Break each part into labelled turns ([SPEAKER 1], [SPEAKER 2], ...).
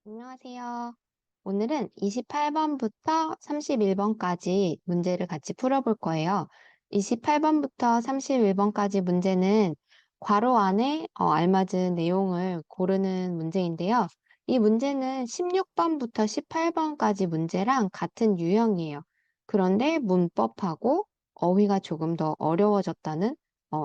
[SPEAKER 1] 안녕하세요. 오늘은 28번부터 31번까지 문제를 같이 풀어볼 거예요. 28번부터 31번까지 문제는 괄호 안에 알맞은 내용을 고르는 문제인데요. 이 문제는 16번부터 18번까지 문제랑 같은 유형이에요. 그런데 문법하고 어휘가 조금 더 어려워졌다는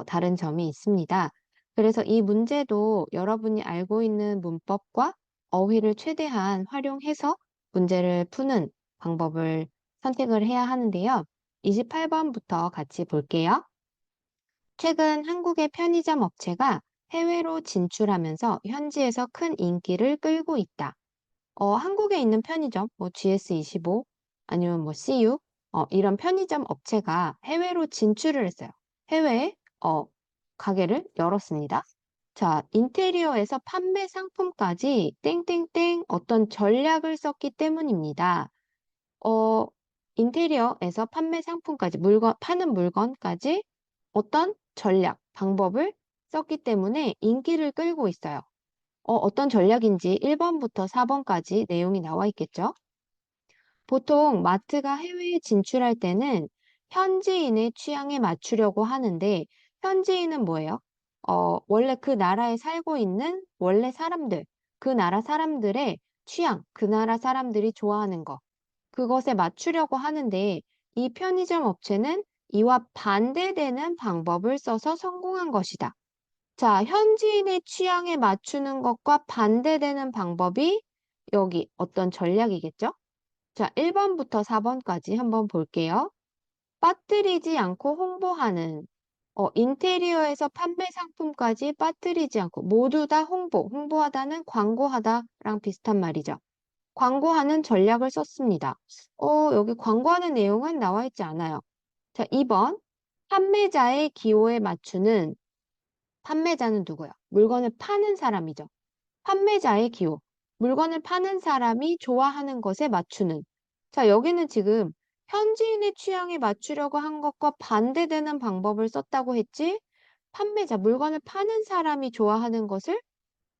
[SPEAKER 1] 다른 점이 있습니다. 그래서 이 문제도 여러분이 알고 있는 문법과 어휘를 최대한 활용해서 문제를 푸는 방법을 선택을 해야 하는데요. 28번부터 같이 볼게요. 최근 한국의 편의점 업체가 해외로 진출하면서 현지에서 큰 인기를 끌고 있다. 한국에 있는 편의점, 뭐 GS25 아니면 뭐 CU 이런 편의점 업체가 해외로 진출을 했어요. 해외에 가게를 열었습니다. 자, 인테리어에서 판매 상품까지 땡땡땡 어떤 전략을 썼기 때문입니다. 어, 인테리어에서 판매 상품까지 파는 물건까지 어떤 전략, 방법을 썼기 때문에 인기를 끌고 있어요. 어떤 전략인지 1번부터 4번까지 내용이 나와 있겠죠? 보통 마트가 해외에 진출할 때는 현지인의 취향에 맞추려고 하는데, 현지인은 뭐예요? 원래 그 나라에 살고 있는 원래 사람들, 그 나라 사람들의 취향, 그 나라 사람들이 좋아하는 거, 그것에 맞추려고 하는데, 이 편의점 업체는 이와 반대되는 방법을 써서 성공한 것이다. 자, 현지인의 취향에 맞추는 것과 반대되는 방법이 여기 어떤 전략이겠죠? 자, 1번부터 4번까지 한번 볼게요. 빠뜨리지 않고 홍보하는, 인테리어에서 판매 상품까지 빠뜨리지 않고 모두 다 홍보하다는 광고하다랑 비슷한 말이죠. 광고하는 전략을 썼습니다. 여기 광고하는 내용은 나와 있지 않아요. 자, 2번. 판매자의 기호에 맞추는, 판매자는 누구야? 물건을 파는 사람이죠. 판매자의 기호. 물건을 파는 사람이 좋아하는 것에 맞추는. 자, 여기는 지금 현지인의 취향에 맞추려고 한 것과 반대되는 방법을 썼다고 했지? 판매자, 물건을 파는 사람이 좋아하는 것을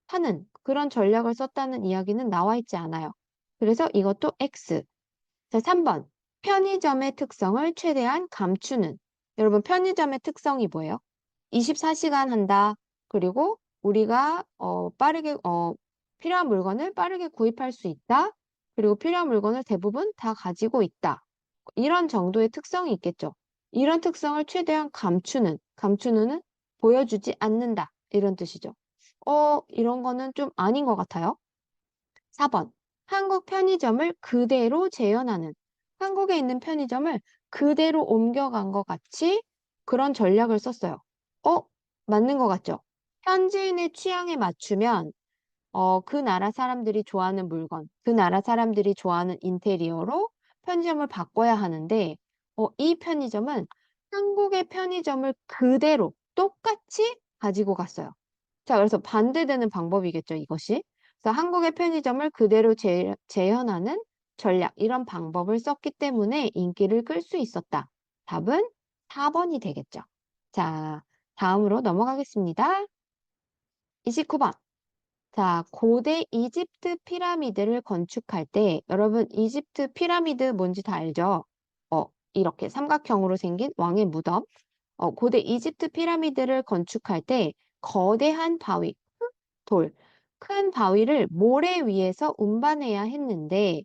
[SPEAKER 1] 파는 그런 전략을 썼다는 이야기는 나와 있지 않아요. 그래서 이것도 X. 자, 3번. 편의점의 특성을 최대한 감추는. 여러분, 편의점의 특성이 뭐예요? 24시간 한다. 그리고 우리가 빠르게 필요한 물건을 빠르게 구입할 수 있다. 그리고 필요한 물건을 대부분 다 가지고 있다. 이런 정도의 특성이 있겠죠. 이런 특성을 최대한 감추는 보여주지 않는다. 이런 뜻이죠. 이런 거는 좀 아닌 것 같아요. 4번. 한국 편의점을 그대로 재현하는. 한국에 있는 편의점을 그대로 옮겨간 것 같이 그런 전략을 썼어요. 어, 맞는 것 같죠? 현지인의 취향에 맞추면 그 나라 사람들이 좋아하는 물건, 그 나라 사람들이 좋아하는 인테리어로 편의점을 바꿔야 하는데 이 편의점은 한국의 편의점을 그대로 똑같이 가지고 갔어요. 자, 그래서 반대되는 방법이겠죠, 이것이. 그래서 한국의 편의점을 그대로 재현하는 전략, 이런 방법을 썼기 때문에 인기를 끌 수 있었다. 답은 4번이 되겠죠. 자, 다음으로 넘어가겠습니다. 29번. 자, 고대 이집트 피라미드를 건축할 때, 여러분, 이집트 피라미드 뭔지 다 알죠? 이렇게 삼각형으로 생긴 왕의 무덤. 고대 이집트 피라미드를 건축할 때, 거대한 바위, 돌, 큰 바위를 모래 위에서 운반해야 했는데,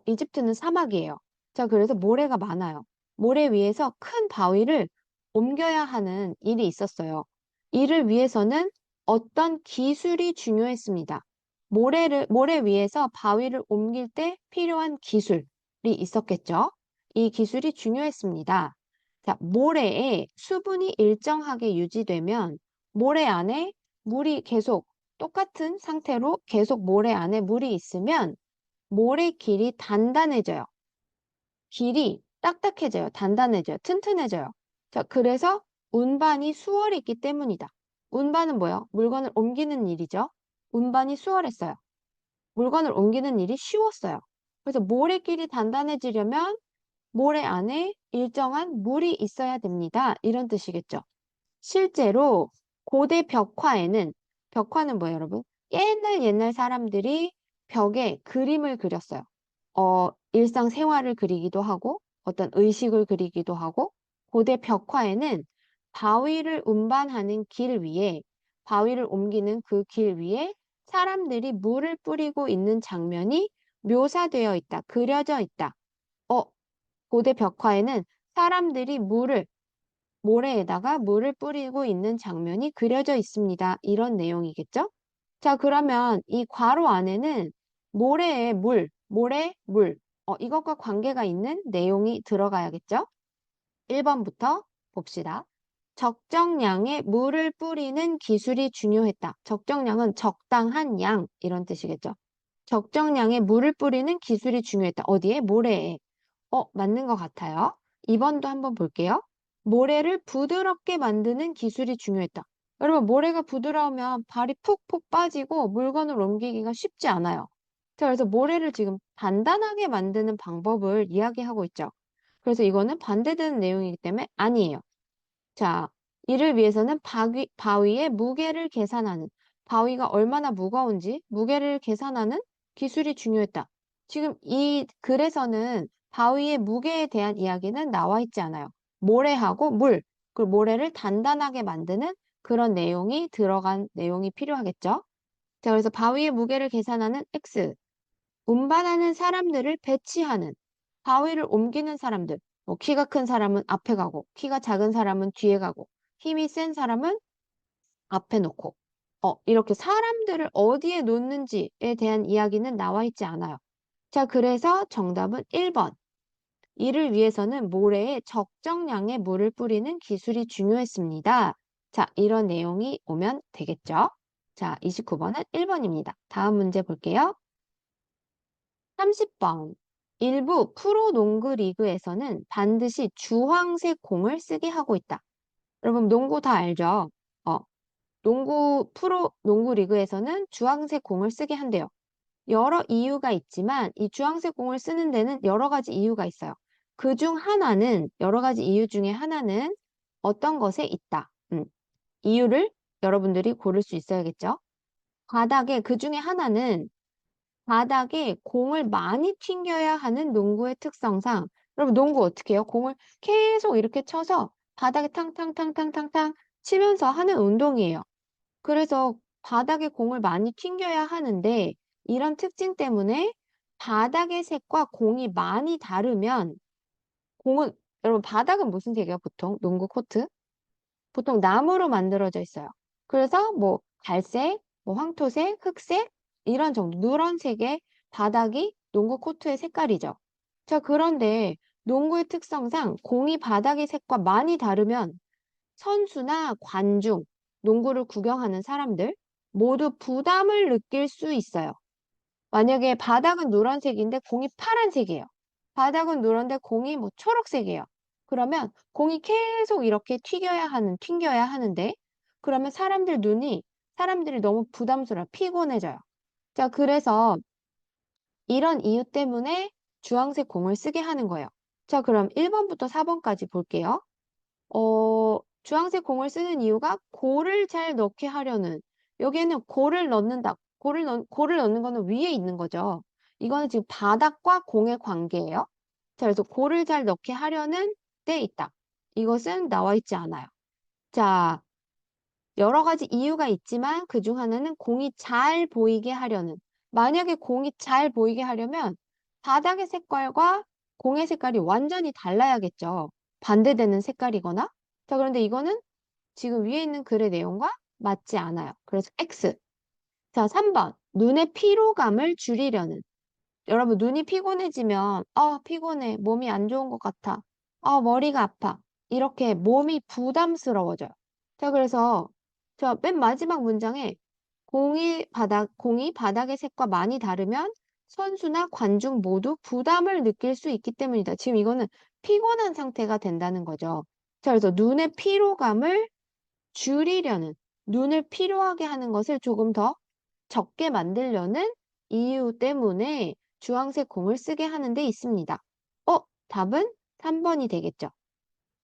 [SPEAKER 1] 이집트는 사막이에요. 자, 그래서 모래가 많아요. 모래 위에서 큰 바위를 옮겨야 하는 일이 있었어요. 이를 위해서는 어떤 기술이 중요했습니다. 모래 위에서 바위를 옮길 때 필요한 기술이 있었겠죠. 이 기술이 중요했습니다. 자, 모래에 수분이 일정하게 유지되면 모래 안에 물이 계속 똑같은 상태로 계속 모래 안에 물이 있으면 모래길이 단단해져요. 길이 딱딱해져요. 단단해져요. 튼튼해져요. 자, 그래서 운반이 수월했기 때문이다. 운반은 뭐예요? 물건을 옮기는 일이죠. 운반이 수월했어요. 물건을 옮기는 일이 쉬웠어요. 그래서 모래길이 단단해지려면 모래 안에 일정한 물이 있어야 됩니다. 이런 뜻이겠죠. 실제로 고대 벽화에는, 벽화는 뭐예요, 여러분? 옛날 사람들이 벽에 그림을 그렸어요. 일상생활을 그리기도 하고, 어떤 의식을 그리기도 하고, 고대 벽화에는 바위를 운반하는 길 위에, 바위를 옮기는 그 길 위에 사람들이 물을 뿌리고 있는 장면이 묘사되어 있다, 그려져 있다. 어, 고대 벽화에는 사람들이 모래에다가 물을 뿌리고 있는 장면이 그려져 있습니다. 이런 내용이겠죠? 자, 그러면 이 괄호 안에는 모래에 모래, 물. 이것과 관계가 있는 내용이 들어가야겠죠? 1번부터 봅시다. 적정량의 물을 뿌리는 기술이 중요했다. 적정량은 적당한 양, 이런 뜻이겠죠? 적정량의 물을 뿌리는 기술이 중요했다. 어디에? 모래에. 맞는 것 같아요. 2번도 한번 볼게요. 모래를 부드럽게 만드는 기술이 중요했다. 여러분, 모래가 부드러우면 발이 푹푹 빠지고 물건을 옮기기가 쉽지 않아요. 자, 그래서 모래를 지금 단단하게 만드는 방법을 이야기하고 있죠. 그래서 이거는 반대되는 내용이기 때문에 아니에요. 자, 이를 위해서는 바위의 무게를 계산하는, 바위가 얼마나 무거운지 무게를 계산하는 기술이 중요했다. 지금 이 글에서는 바위의 무게에 대한 이야기는 나와 있지 않아요. 모래하고 물, 그 모래를 단단하게 만드는 그런 내용이 들어간 내용이 필요하겠죠. 자, 그래서 바위의 무게를 계산하는 X, 운반하는 사람들을 배치하는, 바위를 옮기는 사람들, 뭐 키가 큰 사람은 앞에 가고, 키가 작은 사람은 뒤에 가고, 힘이 센 사람은 앞에 놓고, 이렇게 사람들을 어디에 놓는지에 대한 이야기는 나와 있지 않아요. 자, 그래서 정답은 1번. 이를 위해서는 모래에 적정량의 물을 뿌리는 기술이 중요했습니다. 자, 이런 내용이 오면 되겠죠? 자, 29번은 1번입니다. 다음 문제 볼게요. 30번. 일부 프로농구 리그에서는 반드시 주황색 공을 쓰게 하고 있다. 여러분, 농구 다 알죠? 어, 프로 농구 리그에서는 주황색 공을 쓰게 한대요. 여러 이유가 있지만 이 주황색 공을 쓰는 데는 여러 가지 이유가 있어요. 그 중 하나는, 여러 가지 이유 중에 하나는 어떤 것에 있다. 이유를 여러분들이 고를 수 있어야겠죠? 그 중에 하나는 바닥에 공을 많이 튕겨야 하는 농구의 특성상, 여러분 농구 어떻게 해요? 공을 계속 이렇게 쳐서 바닥에 탕탕탕탕탕탕 치면서 하는 운동이에요. 그래서 바닥에 공을 많이 튕겨야 하는데 이런 특징 때문에 바닥의 색과 공이 많이 다르면 공은, 여러분 바닥은 무슨 색이에요? 보통 농구 코트? 보통 나무로 만들어져 있어요. 그래서 뭐 갈색, 뭐 황토색, 흑색 이런 정도 누런색의 바닥이 농구 코트의 색깔이죠. 자, 그런데 농구의 특성상 공이 바닥의 색과 많이 다르면 선수나 관중, 농구를 구경하는 사람들 모두 부담을 느낄 수 있어요. 만약에 바닥은 노란색인데 공이 파란색이에요. 바닥은 노란데 공이 뭐 초록색이에요. 그러면 공이 계속 이렇게 튕겨야 하는데, 그러면 사람들이 너무 부담스러워, 피곤해져요. 자, 그래서 이런 이유 때문에 주황색 공을 쓰게 하는 거예요. 자, 그럼 1번부터 4번까지 볼게요. 주황색 공을 쓰는 이유가 골을 잘 넣게 하려는, 여기에는 골을 넣는 거는 위에 있는 거죠. 이거는 지금 바닥과 공의 관계예요. 자, 그래서 골을 잘 넣게 하려는 데 있다. 이것은 나와 있지 않아요. 자, 여러 가지 이유가 있지만 그 중 하나는 공이 잘 보이게 하려는. 만약에 공이 잘 보이게 하려면 바닥의 색깔과 공의 색깔이 완전히 달라야겠죠. 반대되는 색깔이거나. 자, 그런데 이거는 지금 위에 있는 글의 내용과 맞지 않아요. 그래서 X. 자, 3번. 눈의 피로감을 줄이려는. 여러분, 눈이 피곤해지면, 피곤해. 몸이 안 좋은 것 같아. 머리가 아파. 이렇게 몸이 부담스러워져요. 자, 그래서, 맨 마지막 문장에 공이 바닥의 색과 많이 다르면 선수나 관중 모두 부담을 느낄 수 있기 때문이다. 지금 이거는 피곤한 상태가 된다는 거죠. 자, 그래서 눈의 피로감을 줄이려는, 눈을 피로하게 하는 것을 조금 더 적게 만들려는 이유 때문에 주황색 공을 쓰게 하는 데 있습니다. 답은 3번이 되겠죠.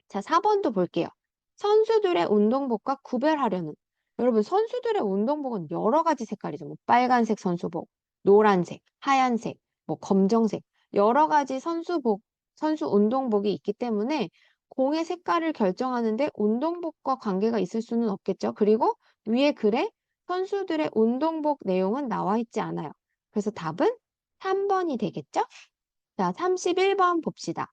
[SPEAKER 1] 자, 4번도 볼게요. 선수들의 운동복과 구별하려는. 여러분, 선수들의 운동복은 여러 가지 색깔이죠. 뭐 빨간색 선수복, 노란색, 하얀색, 뭐 검정색, 여러 가지 선수 운동복이 있기 때문에 공의 색깔을 결정하는데 운동복과 관계가 있을 수는 없겠죠. 그리고 위에 글에 선수들의 운동복 내용은 나와 있지 않아요. 그래서 답은 3번이 되겠죠? 자, 31번 봅시다.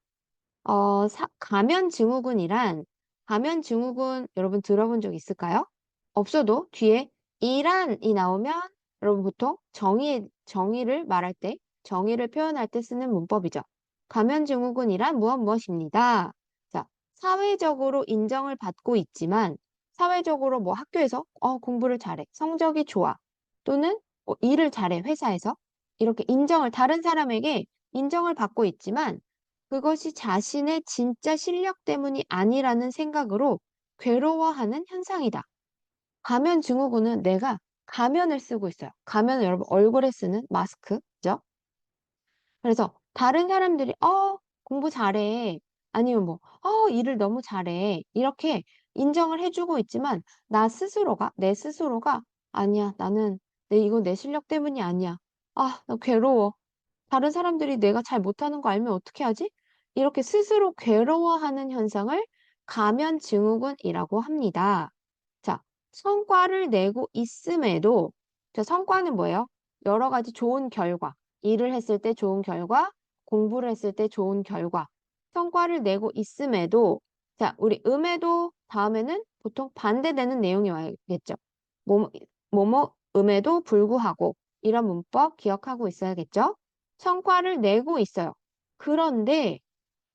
[SPEAKER 1] 가면 증후군 여러분 들어본 적 있을까요? 없어도 뒤에 이란이 나오면 여러분 보통 정의를 말할 때, 정의를 표현할 때 쓰는 문법이죠. 가면 증후군이란 무엇입니다. 자, 사회적으로 인정을 받고 있지만, 사회적으로 뭐 학교에서 공부를 잘해, 성적이 좋아, 또는 일을 잘해, 회사에서 이렇게 다른 사람에게 인정을 받고 있지만, 그것이 자신의 진짜 실력 때문이 아니라는 생각으로 괴로워하는 현상이다. 가면 증후군은 내가 가면을 쓰고 있어요. 가면은 여러분 얼굴에 쓰는 마스크죠. 그래서 다른 사람들이 공부 잘해. 아니면 뭐 일을 너무 잘해. 이렇게 인정을 해주고 있지만 내 스스로가 아니야. 이건 내 실력 때문이 아니야. 나 괴로워. 다른 사람들이 내가 잘 못하는 거 알면 어떻게 하지? 이렇게 스스로 괴로워하는 현상을 가면 증후군이라고 합니다. 자, 성과를 내고 있음에도, 자, 성과는 뭐예요? 여러 가지 좋은 결과, 일을 했을 때 좋은 결과, 공부를 했을 때 좋은 결과, 성과를 내고 있음에도, 자, 우리 음에도 다음에는 보통 반대되는 내용이 와야겠죠. 뭐뭐, 음에도 불구하고, 이런 문법 기억하고 있어야겠죠? 성과를 내고 있어요. 그런데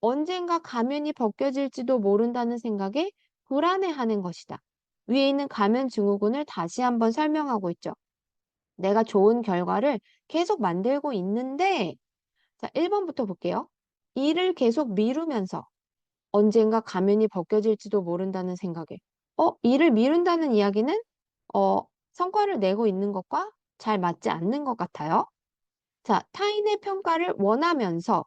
[SPEAKER 1] 언젠가 가면이 벗겨질지도 모른다는 생각에 불안해하는 것이다. 위에 있는 가면 증후군을 다시 한번 설명하고 있죠. 내가 좋은 결과를 계속 만들고 있는데, 자, 1번부터 볼게요. 일을 계속 미루면서 언젠가 가면이 벗겨질지도 모른다는 생각에. 일을 미룬다는 이야기는, 어, 성과를 내고 있는 것과 잘 맞지 않는 것 같아요. 자, 타인의 평가를 원하면서,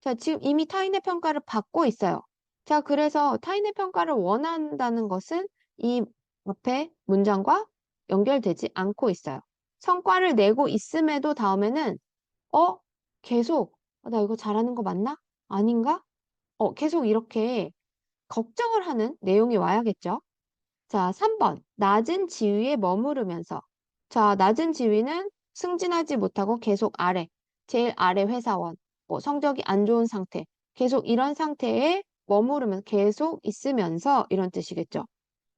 [SPEAKER 1] 자, 지금 이미 타인의 평가를 받고 있어요. 자, 그래서 타인의 평가를 원한다는 것은 이 앞에 문장과 연결되지 않고 있어요. 성과를 내고 있음에도 다음에는, 어, 계속, 나 이거 잘하는 거 맞나? 아닌가? 계속 이렇게 걱정을 하는 내용이 와야겠죠? 자, 3번. 낮은 지위에 머무르면서. 자, 낮은 지위는 승진하지 못하고 계속 제일 아래 회사원, 뭐 성적이 안 좋은 상태, 계속 이런 상태에 머무르면서 계속 있으면서 이런 뜻이겠죠.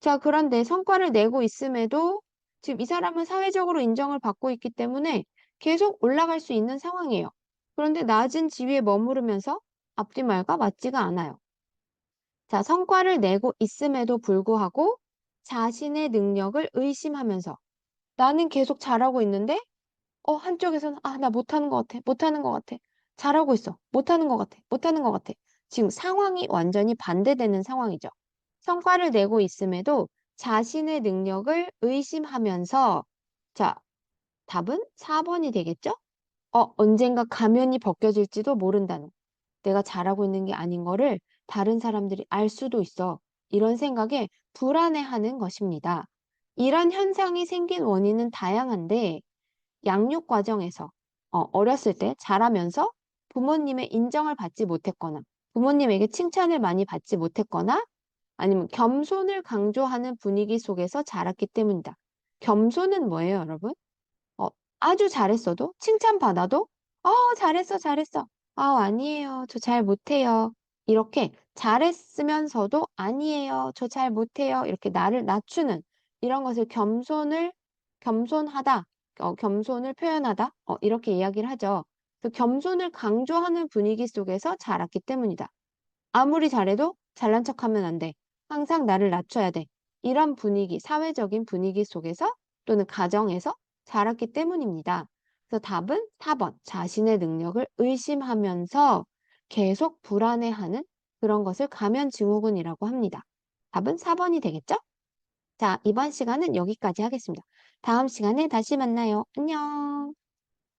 [SPEAKER 1] 자, 그런데 성과를 내고 있음에도 지금 이 사람은 사회적으로 인정을 받고 있기 때문에 계속 올라갈 수 있는 상황이에요. 그런데 낮은 지위에 머무르면서 앞뒤 말과 맞지가 않아요. 자, 성과를 내고 있음에도 불구하고 자신의 능력을 의심하면서 나는 계속 잘하고 있는데, 한쪽에서는 나 못하는 것 같아. 못하는 것 같아. 잘하고 있어. 못하는 것 같아. 못하는 것 같아. 지금 상황이 완전히 반대되는 상황이죠. 성과를 내고 있음에도 자신의 능력을 의심하면서, 자, 답은 4번이 되겠죠? 언젠가 가면이 벗겨질지도 모른다는. 내가 잘하고 있는 게 아닌 거를 다른 사람들이 알 수도 있어. 이런 생각에 불안해하는 것입니다. 이런 현상이 생긴 원인은 다양한데 양육 과정에서 어렸을 때 자라면서 부모님의 인정을 받지 못했거나 부모님에게 칭찬을 많이 받지 못했거나 아니면 겸손을 강조하는 분위기 속에서 자랐기 때문이다. 겸손은 뭐예요, 여러분? 어, 아주 잘했어도 칭찬받아도 잘했어, 잘했어. 아니에요. 저 잘 못해요. 이렇게 잘했으면서도 아니에요. 저 잘 못해요. 이렇게 나를 낮추는 이런 것을 겸손하다, 겸손을 표현하다, 이렇게 이야기를 하죠. 그 겸손을 강조하는 분위기 속에서 자랐기 때문이다. 아무리 잘해도 잘난 척하면 안 돼. 항상 나를 낮춰야 돼. 이런 분위기, 사회적인 분위기 속에서 또는 가정에서 자랐기 때문입니다. 그래서 답은 4번. 자신의 능력을 의심하면서 계속 불안해하는 그런 것을 가면 증후군이라고 합니다. 답은 4번이 되겠죠? 자, 이번 시간은 여기까지 하겠습니다. 다음 시간에 다시 만나요. 안녕.